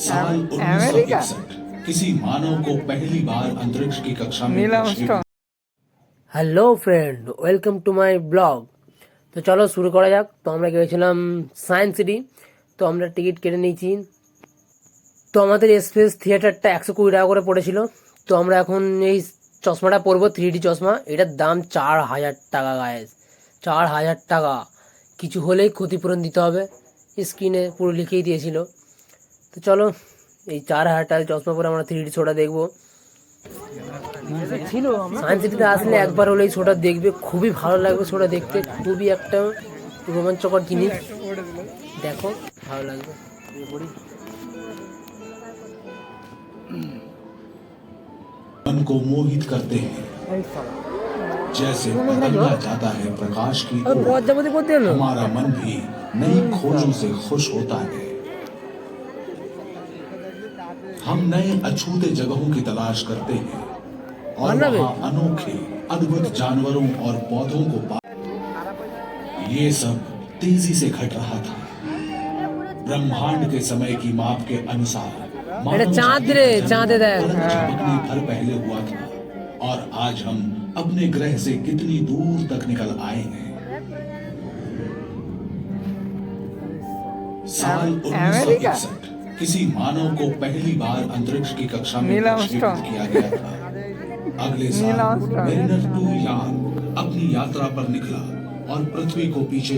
साल 1961 किसी मानव को पहली बार अंतरिक्ष की कक्षा में प्रक्षेपित। Hello friend, welcome to my blog. তো চলো শুরু করা যাক। তো আমরা গিয়েছিলাম সায়েন্স সিটি। তো আমরা টিকিট কেটে নিয়েছি। তো আমাদের স্পেস থিয়েটারটা 120 টাকা করে পড়েছিল। তো আমরা এখন এই চশমাটা পরবো, 3D চশমা। এটার দাম 4000 টাকা গায়ে, 4000 টাকা। কিছু হলেই ক্ষতিপূরণ দিতে হবে, স্ক্রিনে পুরো লিখেই দিয়েছিল। তো চলো এই 4000 টাকার চশমা পরে আমরা 3D শোটা দেখবো। সায়েন্স সিটিতে আসলে একবার হলে এই শোটা দেখবে, খুবই ভালো লাগবে। শোটা দেখতে খুবই একটা রোমাঞ্চকর জিনিস, দেখো ভালো লাগবে। मन को मोहित करते हैं, जैसे बदलना चाहता है प्रकाश की ओर, हमारा मन भी नई खोजों से खुश होता है। हम नए अछूते जगहों की तलाश करते हैं और वहाँ अनोखे अद्भुत जानवरों और पौधों को ये सब तेजी से घट रहा था। ब्रह्मांड के समय की माप के अनुसार चमकने भर पहले हुआ था, और आज हम अपने ग्रह से कितनी दूर तक निकल आए हैं। साल 1961 किसी मानव को पहली बार अंतरिक्ष की कक्षा में प्रक्षेपित किया गया था। अगले साल मेरिनर 2 यान अपनी यात्रा पर निकला और पृथ्वी को पीछे